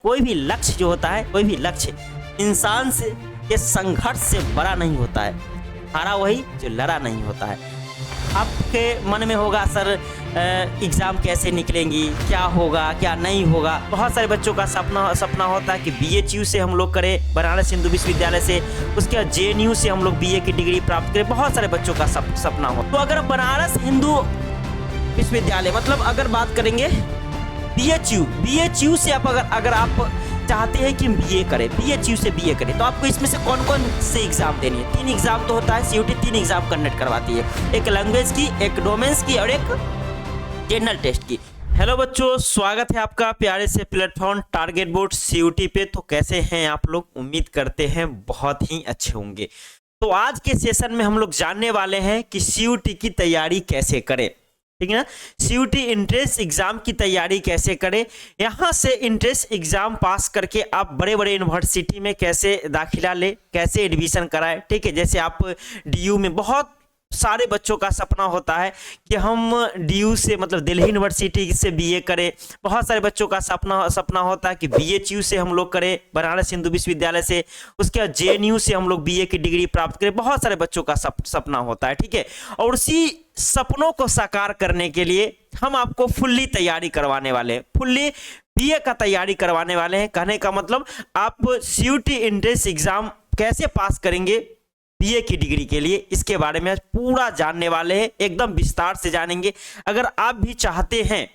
कोई भी लक्ष्य जो होता है, कोई भी लक्ष्य इंसान से के संघर्ष से बड़ा नहीं होता है। हारा वही जो लड़ा नहीं होता है। आपके मन में होगा सर एग्ज़ाम कैसे निकलेंगी, क्या होगा क्या नहीं होगा। बहुत सारे बच्चों का सपना होता है कि BHU से हम लोग करें, बनारस हिंदू विश्वविद्यालय से, उसके बाद JNU से हम लोग BA की डिग्री प्राप्त करें। बहुत सारे बच्चों का सपना हो। तो अगर बनारस हिंदू विश्वविद्यालय मतलब अगर बात करेंगे BHU से आप अगर आप चाहते हैं कि BA करें, BHU से BA करें, तो आपको इसमें से कौन कौन से एग्जाम देनी है। 3 एग्जाम तो होता है, CUT 3 एग्जाम कंडक्ट करवाती है, एक लैंग्वेज की, एक डोमेन्स की और एक जनरल टेस्ट की। हेलो बच्चों, स्वागत है आपका प्यारे से प्लेटफॉर्म टारगेट बोर्ड CUT पे। तो कैसे हैं आप लोग? उम्मीद करते हैं बहुत ही अच्छे होंगे। तो आज के सेशन में हम लोग जानने वाले हैं कि CUT की तैयारी कैसे करें, ठीक है ना। CUT इंट्रेंस एग्जाम की तैयारी कैसे करें, यहाँ से इंट्रेंस एग्जाम पास करके आप बड़े बड़े यूनिवर्सिटी में कैसे दाखिला ले, कैसे एडमिशन कराएं, ठीक है। जैसे आप DU में बहुत सारे बच्चों का सपना होता है कि हम DU से मतलब दिल्ली यूनिवर्सिटी से BA करें। बहुत सारे बच्चों का सपना होता है कि BHU से हम लोग करें, बनारस हिंदू विश्वविद्यालय से, उसके बाद JNU से हम लोग BA की डिग्री प्राप्त करें। बहुत सारे बच्चों का सपना होता है, ठीक है। और उसी सपनों को साकार करने के लिए हम आपको फुल्ली तैयारी करवाने वाले हैं, फुल्ली BA का तैयारी करवाने वाले हैं। कहने का मतलब आप CUT एंट्रेंस एग्जाम कैसे पास करेंगे BA की डिग्री के लिए, इसके बारे में आज पूरा जानने वाले हैं, एकदम विस्तार से जानेंगे। अगर आप भी चाहते हैं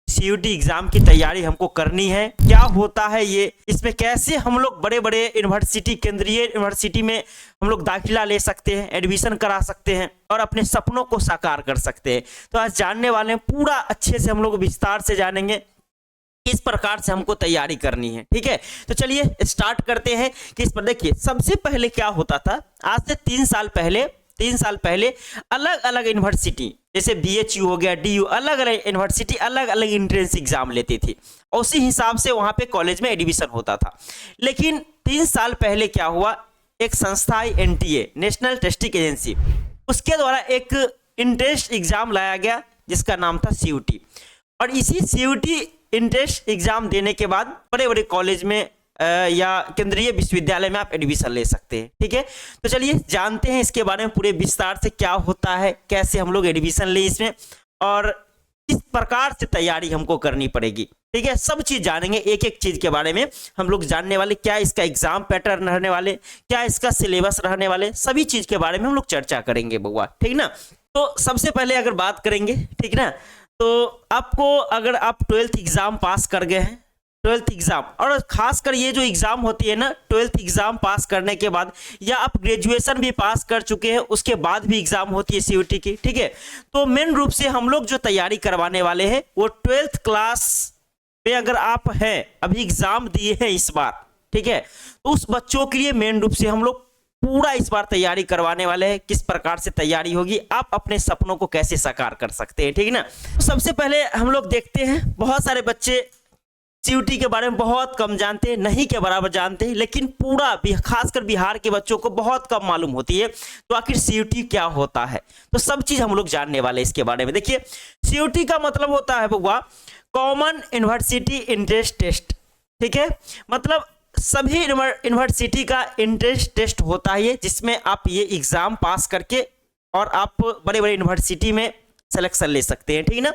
CUT एग्जाम की तैयारी हमको करनी है, क्या होता है ये, इसमें कैसे हम लोग बड़े बड़े यूनिवर्सिटी, केंद्रीय यूनिवर्सिटी में हम लोग दाखिला ले सकते हैं, एडमिशन करा सकते हैं और अपने सपनों को साकार कर सकते हैं, तो आज जानने वाले हैं। पूरा अच्छे से हम लोग विस्तार से जानेंगे इस प्रकार से हमको तैयारी करनी है, ठीक है। तो चलिए स्टार्ट करते हैं कि इस पर देखिए सबसे पहले क्या होता था। आज से 3 साल पहले अलग अलग यूनिवर्सिटी जैसे BHU हो गया, DU, अलग अलग यूनिवर्सिटी अलग अलग एंट्रेंस एग्जाम लेती थी, उसी हिसाब से वहां पे कॉलेज में एडमिशन होता था। लेकिन 3 साल पहले क्या हुआ, एक संस्था आई NTA, नेशनल टेस्टिंग एजेंसी, उसके द्वारा एक एंट्रेंस एग्जाम लाया गया जिसका नाम था CUT। और इसी CUT एंट्रेंस एग्जाम देने के बाद बड़े बड़े कॉलेज में या केंद्रीय विश्वविद्यालय में आप एडमिशन ले सकते हैं, ठीक है। तो चलिए जानते हैं इसके बारे में पूरे विस्तार से, क्या होता है, कैसे हम लोग एडमिशन ले इसमें, और इस प्रकार से तैयारी हमको करनी पड़ेगी, ठीक है। सब चीज जानेंगे, एक एक चीज के बारे में हम लोग जानने वाले, क्या इसका एग्जाम पैटर्न रहने वाले, क्या इसका सिलेबस रहने वाले, सभी चीज के बारे में हम लोग चर्चा करेंगे बउआ, ठीक ना। तो सबसे पहले अगर बात करेंगे, ठीक ना, तो आपको अगर आप 12th एग्जाम पास कर गए हैं, 12th एग्जाम, और खासकर ये जो एग्जाम होती है ना, 12th एग्जाम पास करने के बाद, या आप ग्रेजुएशन भी पास कर चुके हैं उसके बाद भी एग्जाम होती है CUT की, ठीक है। तो मेन रूप से हम लोग जो तैयारी करवाने वाले हैं वो 12th क्लास में अगर आप हैं, अभी एग्जाम दिए हैं इस बार, ठीक है, तो उस बच्चों के लिए मेन रूप से हम लोग पूरा इस बार तैयारी करवाने वाले हैं। किस प्रकार से तैयारी होगी, आप अपने सपनों को कैसे साकार कर सकते हैं, ठीक है ना। तो सबसे पहले हम लोग देखते हैं, बहुत सारे बच्चे CUT के बारे में बहुत कम जानते हैं, नहीं के बराबर जानते हैं, लेकिन पूरा खासकर बिहार के बच्चों को बहुत कम मालूम होती है। तो आखिर CUT क्या होता है, तो सब चीज हम लोग जानने वाले हैं इसके बारे में। देखिए CUT का मतलब होता है बउआ कॉमन यूनिवर्सिटी एंट्रेंस टेस्ट, ठीक है। मतलब सभी यूनिवर्सिटी का एंट्रेंस टेस्ट होता है जिसमें आप ये एग्जाम पास करके और आप बड़े बड़े यूनिवर्सिटी में सिलेक्शन ले सकते हैं, ठीक है ना।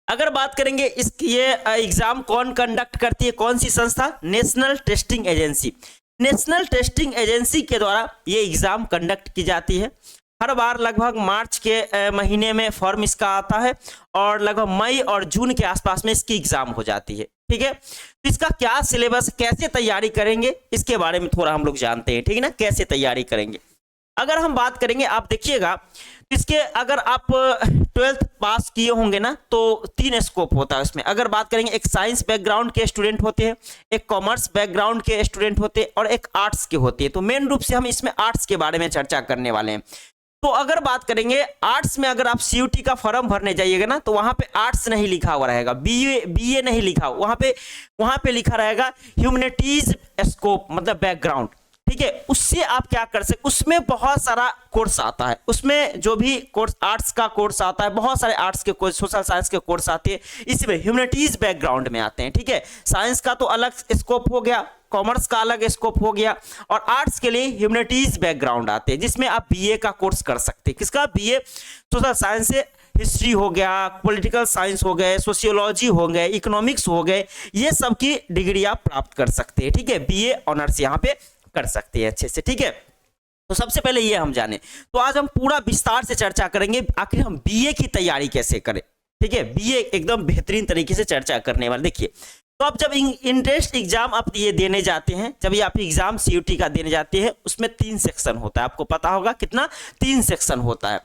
अगर बात करेंगे ये एग्जाम कौन कंडक्ट करती है, कौन सी संस्था, national testing agency. National testing agency के द्वारा ये एग्जाम कंडक्ट की जाती है। हर बार लगभग मार्च के महीने में फॉर्म इसका आता है और लगभग मई और जून के आसपास में इसकी एग्जाम हो जाती है, ठीक है। तो इसका क्या सिलेबस, कैसे तैयारी करेंगे, इसके बारे में थोड़ा हम लोग जानते हैं, ठीक है ना, कैसे तैयारी करेंगे। अगर हम बात करेंगे, आप देखिएगा इसके, अगर आप 12th पास किए होंगे ना, तो 3 स्कोप होता है उसमें। अगर बात करेंगे, एक साइंस बैकग्राउंड के स्टूडेंट होते हैं, एक कॉमर्स बैकग्राउंड के स्टूडेंट होते हैं और एक आर्ट्स के होते हैं। तो मेन रूप से हम इसमें आर्ट्स के बारे में चर्चा करने वाले हैं। तो अगर बात करेंगे आर्ट्स में, अगर आप CUT का फॉर्म भरने जाइएगा ना, तो वहां पे आर्ट्स नहीं लिखा हुआ रहेगा, BA नहीं लिखा, वहां पे लिखा रहेगा ह्यूमैनिटीज स्कोप, मतलब बैकग्राउंड, ठीक है, उससे आप क्या कर सकते, उसमें बहुत सारा कोर्स आता है, उसमें जो भी कोर्स आर्ट्स का कोर्स आता है, बहुत सारे आर्ट्स के कोर्स, सोशल साइंस के कोर्स आते हैं, इसमें ह्यूमैनिटीज बैकग्राउंड में आते हैं। ठीक है, साइंस का तो अलग स्कोप हो गया, कॉमर्स का अलग स्कोप हो गया, और आर्ट्स के लिए ह्यूमैनिटीज बैकग्राउंड आते हैं, जिसमें आप बीए का कोर्स कर सकते हैं। किसका? बीए सोशल साइंस से, हिस्ट्री हो गया, पॉलिटिकल साइंस हो गए, सोशियोलॉजी हो गए, इकोनॉमिक्स हो गए, ये सब की डिग्री आप प्राप्त कर सकते हैं। ठीक है, बीए ऑनर्स यहाँ पे कर सकते हैं अच्छे से। ठीक है, तो सबसे पहले ये हम जाने, तो आज हम पूरा विस्तार से चर्चा करेंगे आखिर हम बीए की तैयारी कैसे करें। ठीक है, बीए एकदम बेहतरीन तरीके से चर्चा करने वाले। देखिए, तो आप जब इंट्रेंस एग्जाम आप ये देने जाते हैं, जब ये आप एग्जाम सीयूटी का देने जाते हैं, उसमें 3 सेक्शन होता है, आपको पता होगा कितना, 3 सेक्शन होता है।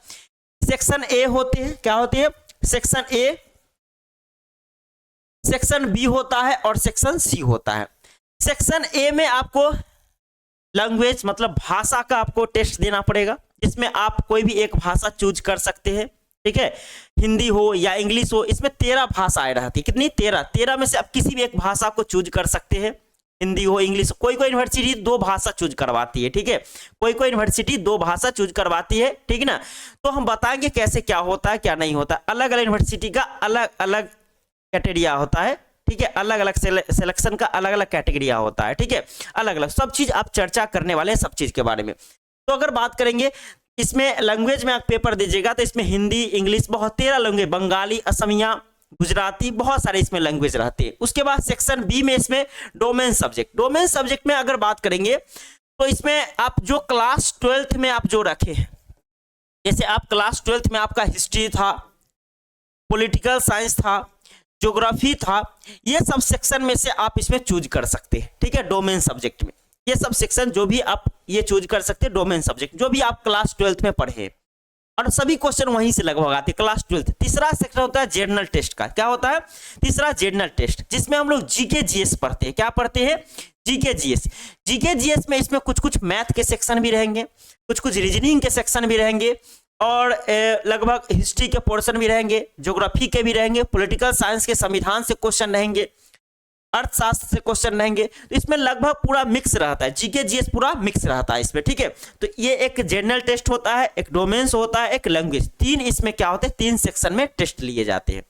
सेक्शन ए होते हैं, क्या होते हैं? सेक्शन ए, सेक्शन बी होता है और सेक्शन सी होता है। सेक्शन ए में आपको लैंग्वेज मतलब भाषा का आपको टेस्ट देना पड़ेगा, जिसमें आप कोई भी एक भाषा चूज कर सकते हैं। ठीक है, हिंदी हो या इंग्लिश हो, इसमें 13 भाषाएं रहती है। कितनी? 13 में से आप किसी भी एक भाषा को चूज कर सकते हैं, हिंदी हो, इंग्लिश हो। कोई यूनिवर्सिटी 2 भाषा चूज करवाती है। ठीक है, कोई यूनिवर्सिटी 2 भाषा चूज करवाती है। ठीक है ना, तो हम बताएंगे कैसे क्या होता है क्या नहीं होता। अलग अलग यूनिवर्सिटी का अलग अलग कैटेगरिया होता है। ठीक है, अलग अलग सिलेक्शन का अलग अलग कैटेगरिया होता है। ठीक है, अलग अलग सब चीज आप चर्चा करने वाले हैं, सब चीज के बारे में। तो अगर बात करेंगे इसमें लैंग्वेज में आप पेपर दीजिएगा, तो इसमें हिंदी, इंग्लिश, बहुत 13 लैंग्वेज, बंगाली, असमिया, गुजराती, बहुत सारे इसमें लैंग्वेज रहते हैं। उसके बाद सेक्शन बी में इसमें डोमेन सब्जेक्ट में अगर बात करेंगे, तो इसमें आप जो क्लास 12th में आप जो रखे हैं, जैसे आप क्लास 12th में आपका हिस्ट्री था, पॉलिटिकल साइंस था, ज्योग्राफी था, ये सब सेक्शन में से आप इसमें चूज कर सकते हैं। ठीक है, डोमेन सब्जेक्ट में ये सब सेक्शन जो भी आप ये चूज कर सकते हैं, डोमेन सब्जेक्ट जो भी आप क्लास 12th में पढ़े, और सभी क्वेश्चन वहीं से लगभग आते हैं क्लास 12th। तीसरा सेक्शन होता है जनरल टेस्ट का। क्या होता है? तीसरा जनरल टेस्ट, जिसमें हम लोग जीके जीएस पढ़ते हैं। क्या पढ़ते हैं? जीके जीएस में इसमें कुछ कुछ मैथ के सेक्शन भी रहेंगे, कुछ कुछ रीजनिंग के सेक्शन भी रहेंगे, और लगभग हिस्ट्री के पोर्शन भी रहेंगे, ज्योग्राफी के भी रहेंगे, पॉलिटिकल साइंस के संविधान से क्वेश्चन रहेंगे, अर्थशास्त्र से क्वेश्चन रहेंगे। तो इसमें लगभग पूरा मिक्स रहता है, जीके जीएस पूरा मिक्स रहता है इसमें। ठीक है, तो ये एक जनरल टेस्ट होता है, एक डोमेन्स होता है, एक लैंग्वेज। 3 इसमें क्या होते हैं, 3 सेक्शन में टेस्ट लिए जाते हैं।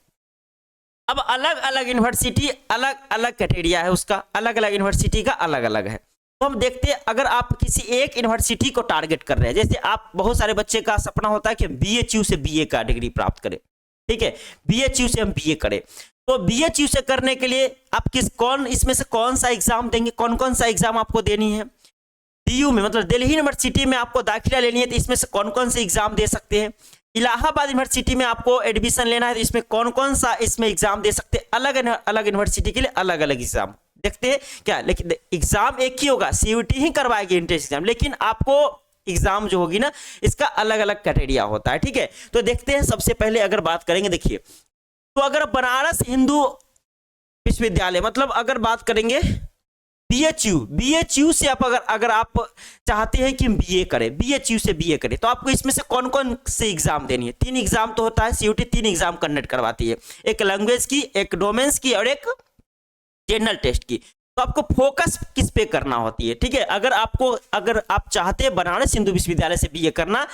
अब अलग अलग यूनिवर्सिटी अलग अलग कैटेगरिया है, उसका अलग अलग यूनिवर्सिटी का अलग अलग है। तो हम देखते हैं, अगर आप किसी एक यूनिवर्सिटी को टारगेट कर रहे हैं, जैसे आप बहुत सारे बच्चे का सपना होता है कि बीएचयू से बीए का डिग्री प्राप्त करें। ठीक है, बीएचयू से हम बीए करें, तो बीएचयू से करने के लिए आप इसमें से कौन सा एग्जाम देंगे, कौन कौन सा एग्जाम आपको देनी है। डीयू में मतलब दिल्ली यूनिवर्सिटी में आपको दाखिला लेनी है, तो इसमें से कौन कौन से एग्जाम दे सकते हैं। इलाहाबाद यूनिवर्सिटी में आपको एडमिशन लेना है, तो इसमें कौन कौन सा इसमें एग्जाम दे सकते हैं। अलग अलग यूनिवर्सिटी के लिए अलग अलग एग्जाम देखते हैं क्या, लेकिन एग्जाम एक ही होगा, सीयूटी ही करवाएगी एंट्रेंस एग्जाम, लेकिन आपको एग्जाम जो होगी ना, इसका अलग अलग कैटेगरिया होता है। ठीक है, तो देखते हैं। सबसे पहले अगर बात करेंगे, देखिए, तो अगर बनारस हिंदू विश्वविद्यालय मतलब अगर बात करेंगे बीएचयू से आप अगर आप चाहते हैं कि बीए करें, बीएचयू से बीए करें, तो आपको इसमें से कौन कौन से एग्जाम देनी है। 3 एग्जाम तो होता है, सीयूटी 3 एग्जाम कंडक्ट करवाती है, एक लैंग्वेज की, एक डोमेन्स की, और एक जनरल टेस्ट की। तो आपको फोकस किस पे करना होती है। ठीक है, अगर आप चाहते हैं बनारस हिंदू विश्वविद्यालय से बीए करना,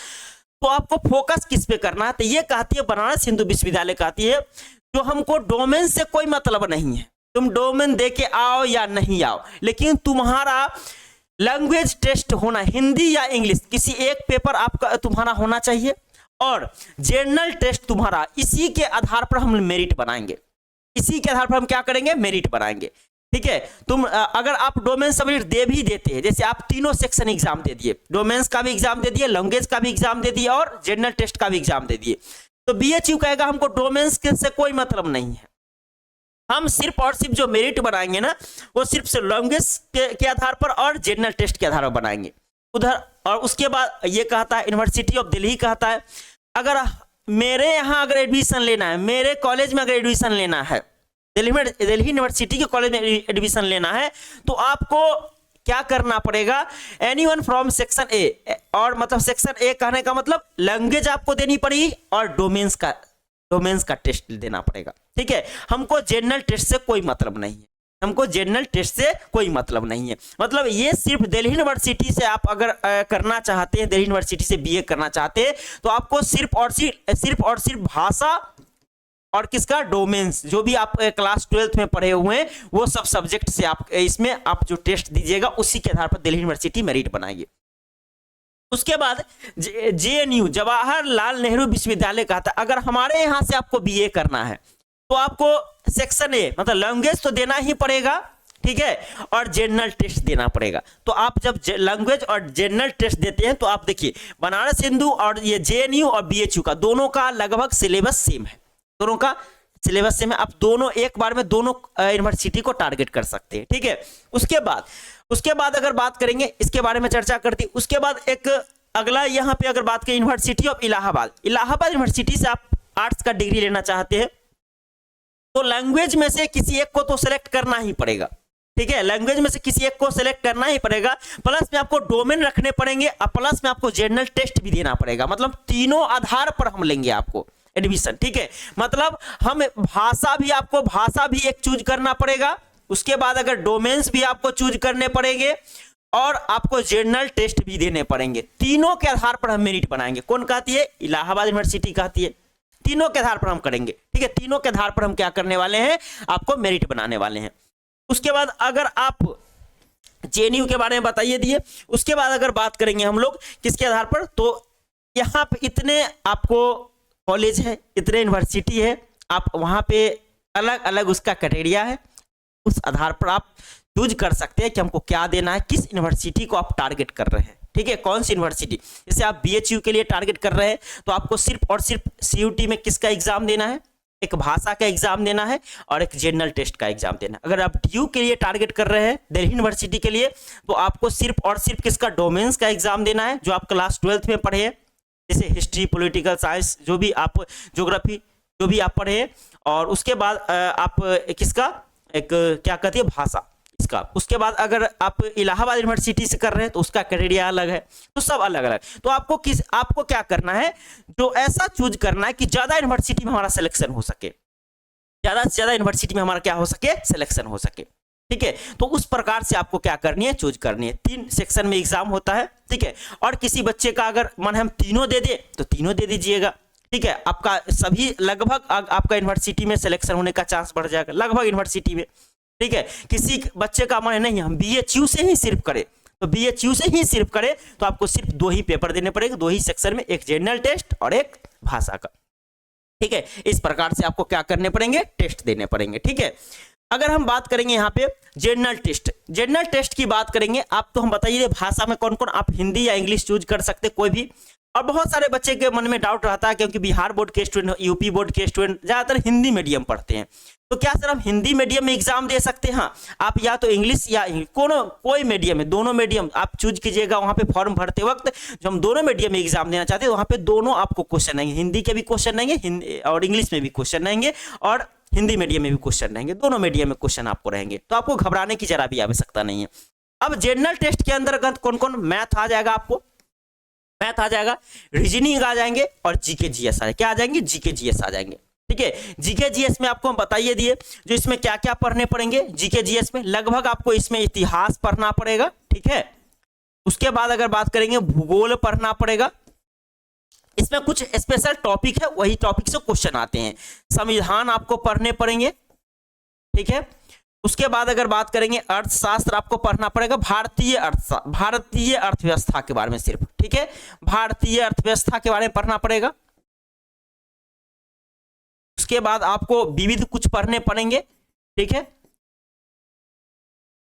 तो आपको फोकस किस पे करना है। तो ये कहती है बनारस हिंदू विश्वविद्यालय कहती है, जो हमको डोमेन से कोई मतलब नहीं है, तुम डोमेन दे के आओ या नहीं आओ, लेकिन तुम्हारा लैंग्वेज टेस्ट होना, हिंदी या इंग्लिश किसी एक पेपर आपका तुम्हारा होना चाहिए, और जनरल टेस्ट तुम्हारा, इसी के आधार पर हम मेरिट बनाएंगे। इसी के आधार पर हम क्या करेंगे, मेरिट बनाएंगे। ठीक है, तुम अगर आप डोमेन सब्जेक्ट दे भी देते हैं, जैसे आप तीनों सेक्शन एग्जाम दे दिए, डोमेन्स का भी एग्जाम दे दिए, लैंग्वेज का भी एग्जाम दे दिए, और जनरल टेस्ट का भी एग्जाम दे दिए, तो बीएचयू कहेगा हमको डोमेन्स से कोई मतलब नहीं है, हम सिर्फ और सिर्फ जो मेरिट बनाएंगे ना, वो सिर्फ लैंग्वेज के आधार पर और जनरल टेस्ट के आधार पर बनाएंगे उधर। और उसके बाद ये कहता है, यूनिवर्सिटी ऑफ दिल्ली कहता है, अगर मेरे यहाँ अगर एडमिशन लेना है, मेरे कॉलेज में अगर एडमिशन लेना है, दिल्ली यूनिवर्सिटी के कॉलेज में एडमिशन लेना है, तो आपको क्या करना पड़ेगा, एनीवन फ्रॉम सेक्शन ए, और मतलब सेक्शन ए कहने का मतलब लैंग्वेज आपको देनी पड़ेगी और डोमेन्स का टेस्ट देना पड़ेगा। ठीक है, हमको जनरल टेस्ट से कोई मतलब नहीं है। हमको जनरल टेस्ट से कोई मतलब नहीं है। मतलब ये सिर्फ दिल्ली यूनिवर्सिटी से आप अगर करना चाहते हैं, दिल्ली यूनिवर्सिटी से बीए करना चाहते हैं, तो आपको सिर्फ और सिर्फ भाषा और किसका डोमेन्स, जो भी आप क्लास 12th में पढ़े हुए हैं वो सब सब्जेक्ट से आप इसमें आप जो टेस्ट दीजिएगा उसी के आधार पर दिल्ली यूनिवर्सिटी मेरिट बनाएगी। उसके बाद JNU जवाहरलाल नेहरू विश्वविद्यालय का था, अगर हमारे यहाँ से आपको बीए करना है तो आपको सेक्शन ए मतलब लैंग्वेज तो देना ही पड़ेगा, ठीक है, और जनरल टेस्ट देना पड़ेगा। तो आप जब लैंग्वेज और जनरल टेस्ट देते हैं तो आप देखिए बनारस हिंदू और ये JNU और BHU का दोनों का लगभग सिलेबस सेम है, दोनों का सिलेबस सेम है। आप दोनों एक बार में दोनों यूनिवर्सिटी को टारगेट कर सकते हैं, ठीक है। उसके बाद अगर बात करेंगे इसके बारे में चर्चा करती, उसके बाद एक अगला यहाँ पे अगर बात करें यूनिवर्सिटी ऑफ इलाहाबाद यूनिवर्सिटी से आप आर्ट्स का डिग्री लेना चाहते हैं तो लैंग्वेज में से किसी एक को तो सेलेक्ट करना ही पड़ेगा, ठीक है, लैंग्वेज में से किसी एक को सेलेक्ट करना ही पड़ेगा, प्लस में आपको डोमेन रखने पड़ेंगे और प्लस में आपको जनरल टेस्ट भी देना पड़ेगा। मतलब तीनों आधार पर हम लेंगे आपको एडमिशन, ठीक है। मतलब हम भाषा भी एक चूज करना पड़ेगा, उसके बाद अगर डोमेन्स भी आपको चूज करने पड़ेंगे और आपको जनरल टेस्ट भी देने पड़ेंगे। तीनों के आधार पर हम मेरिट बनाएंगे। कौन कहती है? इलाहाबाद यूनिवर्सिटी कहती है। तीनों के आधार पर हम करेंगे, ठीक है, तीनों के आधार पर हम क्या करने वाले हैं, आपको मेरिट बनाने वाले हैं। उसके बाद अगर आप JNU के बारे में बताइए दिए, उसके बाद अगर बात करेंगे हम लोग किसके आधार पर, तो यहाँ पे इतने आपको कॉलेज है, इतने यूनिवर्सिटी है, आप वहाँ पे अलग अलग उसका क्राइटेरिया है, उस आधार पर आप चूज कर सकते हैं कि हमको क्या देना है, किस यूनिवर्सिटी को आप टारगेट कर रहे हैं, ठीक है, कौन सी यूनिवर्सिटी। जैसे आप BHU के लिए टारगेट कर रहे हैं तो आपको सिर्फ और सिर्फ CUT में किसका एग्जाम देना है, एक भाषा का एग्जाम देना है और एक जनरल टेस्ट का एग्जाम देना है। अगर आप DU के लिए टारगेट कर रहे हैं दिल्ली यूनिवर्सिटी के लिए तो आपको सिर्फ और सिर्फ किसका डोमेन्स का एग्जाम देना है, जो आप क्लास 12th में पढ़े हैं, जैसे हिस्ट्री, पॉलिटिकल साइंस, जो भी आप ज्योग्राफी जो भी आप पढ़े, और उसके बाद आप किसका एक क्या कहती है भाषा इसका। उसके बाद अगर आप इलाहाबाद यूनिवर्सिटी से कर रहे हैं तो उसका क्राइटेरिया अलग है, तो सब अलग अलग। तो आपको क्या करना है, जो ऐसा चूज करना है कि ज्यादा यूनिवर्सिटी में हमारा सिलेक्शन हो सके, ज्यादा से ज्यादा यूनिवर्सिटी में हमारा क्या हो सके, सिलेक्शन हो सके, ठीक है। तो उस प्रकार से आपको क्या करनी है, चूज करनी है। 3 सेक्शन में एग्जाम होता है, ठीक है, और किसी बच्चे का अगर मन हम तीनों दे दे तो तीनों दे दीजिएगा, ठीक है। आपका सभी लगभग आपका यूनिवर्सिटी में सिलेक्शन होने का चांस बढ़ जाएगा, लगभग यूनिवर्सिटी में, ठीक है। किसी बच्चे का मन नहीं हम BHU से ही सिर्फ करें तो BHU से ही सिर्फ करें तो आपको सिर्फ 2 ही पेपर देने पड़ेंगे, 2 ही सेक्शन में, एक जनरल टेस्ट और एक भाषा का, ठीक है। इस प्रकार से आपको क्या करने पड़ेंगे, टेस्ट देने पड़ेंगे, ठीक है। अगर हम बात करेंगे यहाँ पे जनरल टेस्ट की बात करेंगे, आप तो हम बताइए भाषा में कौन कौन, आप हिंदी या इंग्लिश चूज कर सकते कोई भी। और बहुत सारे बच्चे के मन में डाउट रहता है क्योंकि बिहार बोर्ड के स्टूडेंट, यूपी बोर्ड के स्टूडेंट ज्यादातर हिंदी मीडियम पढ़ते हैं, तो क्या सर हम हिंदी मीडियम में एग्जाम दे सकते हैं? हाँ, आप या तो इंग्लिश या कोई मीडियम में, दोनों मीडियम आप चूज कीजिएगा। वहां पे फॉर्म भरते वक्त जो हम दोनों मीडियम में एग्जाम देना चाहते हैं वहां पे दोनों आपको क्वेश्चन आएंगे, हिंदी के भी क्वेश्चन आएंगे और इंग्लिश में भी क्वेश्चन आएंगे और हिंदी मीडियम में भी क्वेश्चन रहेंगे, दोनों मीडियम में क्वेश्चन आपको रहेंगे, तो आपको घबराने की जरा भी आवश्यकता नहीं है। अब जनरल टेस्ट के अंतर्गत कौन कौन, मैथ आ जाएगा, आपको मैथ आ जाएगा, रीजनिंग आ जाएंगे और जीके जीएस आ, क्या आ जाएंगे, जीके जीएस आ जाएंगे, ठीक है। जीके जीएस में आपको हम बताइए दिए जो इसमें क्या क्या पढ़ने पड़ेंगे। जीके जीएस में लगभग आपको इसमें इतिहास पढ़ना पड़ेगा, ठीक है। उसके बाद अगर बात करेंगे भूगोल पढ़ना पड़ेगा, इसमें कुछ स्पेशल टॉपिक है, वही टॉपिक से क्वेश्चन आते हैं। संविधान आपको पढ़ने पड़ेंगे, ठीक है। उसके बाद अगर बात करेंगे अर्थशास्त्र आपको पढ़ना पड़ेगा, भारतीय अर्थव्यवस्था के बारे में सिर्फ, ठीक है, भारतीय अर्थव्यवस्था के बारे में पढ़ना पड़ेगा। उसके बाद आपको विविध कुछ पढ़ने पड़ेंगे, ठीक है,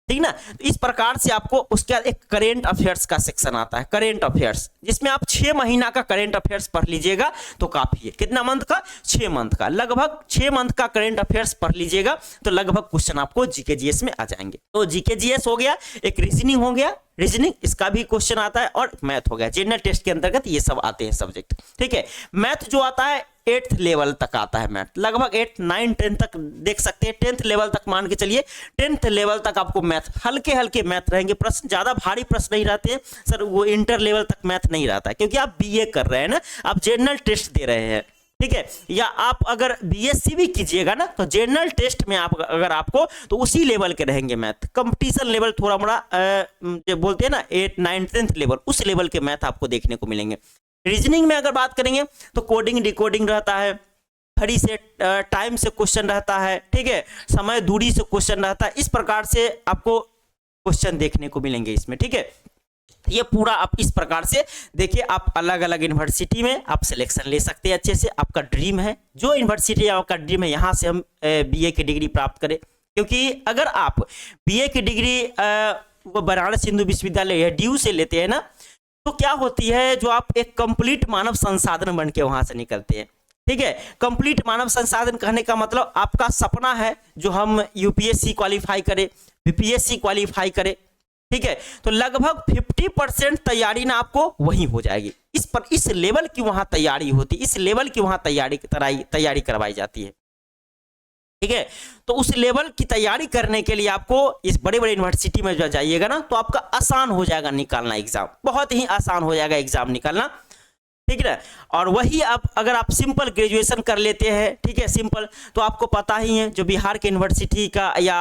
ठीक ना। तो इस प्रकार से आपको उसके बाद एक करेंट अफेयर्स का सेक्शन आता है, करेंट अफेयर्स, जिसमें आप 6 महीना का करेंट अफेयर्स पढ़ लीजिएगा तो काफी है। कितना मंथ का, 6 मंथ का, लगभग 6 मंथ का करेंट अफेयर्स पढ़ लीजिएगा तो लगभग क्वेश्चन आपको जीके जीएस में आ जाएंगे। तो जीके जीएस हो गया, एक रीजनिंग हो गया, रीजनिंग इसका भी क्वेश्चन आता है, और मैथ हो गया। जनरल टेस्ट के अंतर्गत ये सब आते हैं सब्जेक्ट, ठीक है। मैथ जो आता है 8th लेवल तक आता है मैथ, लगभग 8, 9, 10 तक देख सकते हैं, 10th लेवल तक मान के चलिए, 10th लेवल तक आपको मैथ, हल्के हल्के मैथ रहेंगे, प्रश्न ज्यादा भारी प्रश्न नहीं रहते हैं सर, वो इंटर लेवल तक मैथ नहीं रहता है क्योंकि आप बीए कर रहे हैं ना, आप जनरल टेस्ट दे रहे हैं, ठीक है। या आप अगर बीएससी भी कीजिएगा ना तो जनरल टेस्ट में आप अगर आपको तो उसी लेवल के रहेंगे मैथ, कंपटीशन लेवल थोड़ा मोड़ा जो बोलते हैं ना 8, 9, 10th लेवल, उस लेवल के मैथ आपको देखने को मिलेंगे। रीजनिंग में अगर बात करेंगे तो कोडिंग डिकोडिंग रहता है, घड़ी से टाइम से क्वेश्चन रहता है, ठीक है, समय दूरी से क्वेश्चन रहता है, इस प्रकार से आपको क्वेश्चन देखने को मिलेंगे इसमें, ठीक है। ये पूरा आप इस प्रकार से देखिए, आप अलग अलग यूनिवर्सिटी में आप सिलेक्शन ले सकते हैं अच्छे से। आपका ड्रीम है, जो यूनिवर्सिटी आपका ड्रीम है यहाँ से हम बीए की डिग्री प्राप्त करें, क्योंकि अगर आप बीए की डिग्री वो बनारस हिंदू विश्वविद्यालय या डीयू से लेते हैं ना, तो क्या होती है, जो आप एक कंप्लीट मानव संसाधन बन के वहां से निकलते हैं, ठीक है। कंप्लीट मानव संसाधन कहने का मतलब आपका सपना है जो हम यूपीएससी क्वालिफाई करें, बीपीएससी क्वालिफाई करें, ठीक है। तो लगभग 50% तैयारी ना आपको वहीं हो जाएगी। इस लेवल की वहां तैयारी होती, इस लेवल की वहां तैयारी करवाई जाती है, ठीक है। तो उस लेवल की तैयारी करने के लिए आपको इस बड़े बड़े यूनिवर्सिटी में जो जाइएगा ना, तो आपका आसान हो जाएगा निकालना एग्जाम, बहुत ही आसान हो जाएगा एग्जाम निकालना, ठीक है। और वही आप अगर आप सिंपल ग्रेजुएशन कर लेते हैं, ठीक है, सिंपल, तो आपको पता ही है जो बिहार के यूनिवर्सिटी का या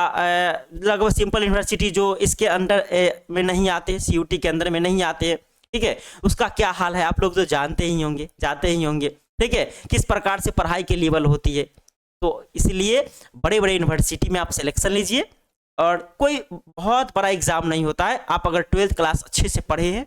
लगभग सिंपल यूनिवर्सिटी जो इसके अंडर में नहीं आते, सीयूटी के अंदर में नहीं आते हैं, ठीक है, उसका क्या हाल है आप लोग तो जानते ही होंगे, ठीक है, किस प्रकार से पढ़ाई के लेवल होती है। तो इसलिए बड़े बड़े यूनिवर्सिटी में आप सिलेक्शन लीजिए, और कोई बहुत बड़ा एग्जाम नहीं होता है। आप अगर 12th क्लास अच्छे से पढ़े हैं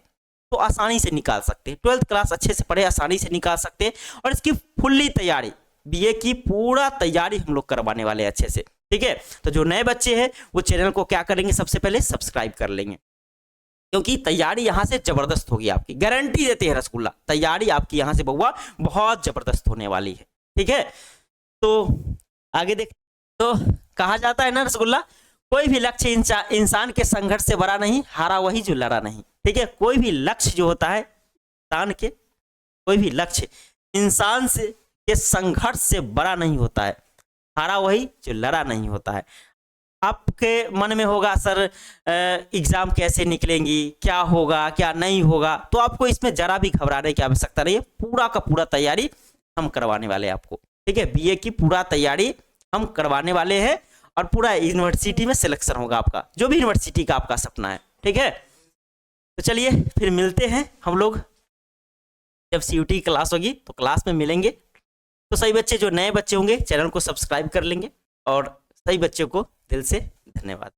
तो आसानी से निकाल सकते हैं, 12th क्लास अच्छे से पढ़े आसानी से निकाल सकते हैं। और इसकी फुल्ली तैयारी, बीए की पूरा तैयारी हम लोग करवाने वाले हैं अच्छे से, ठीक है। तो जो नए बच्चे हैं वो चैनल को क्या करेंगे, सबसे पहले सब्सक्राइब कर लेंगे, क्योंकि तैयारी यहाँ से जबरदस्त होगी आपकी, गारंटी देते हैं रसगुल्ला, तैयारी आपकी यहाँ से बउआ बहुत जबरदस्त होने वाली है, ठीक है। तो आगे देख, तो कहा जाता है ना रसगुल्ला, कोई भी लक्ष्य इंसान के संघर्ष से बड़ा नहीं, हारा वही जो लड़ा नहीं, ठीक है। कोई भी लक्ष्य जो होता है इंसान के, कोई भी लक्ष्य इंसान से के संघर्ष से बड़ा नहीं होता है, हारा वही जो लड़ा नहीं होता है। आपके मन में होगा सर एग्जाम कैसे निकलेंगी, क्या होगा क्या नहीं होगा, तो आपको इसमें जरा भी घबराने की आवश्यकता नहीं है। पूरा का पूरा तैयारी हम करवाने वाले हैं आपको, ठीक है। बीए की पूरा तैयारी हम करवाने वाले हैं, और पूरा यूनिवर्सिटी में सिलेक्शन होगा आपका, जो भी यूनिवर्सिटी का आपका सपना है, ठीक है। तो चलिए फिर मिलते हैं हम लोग, जब सीयूटी क्लास होगी तो क्लास में मिलेंगे। तो सही बच्चे, जो नए बच्चे होंगे चैनल को सब्सक्राइब कर लेंगे, और सही बच्चों को दिल से धन्यवाद।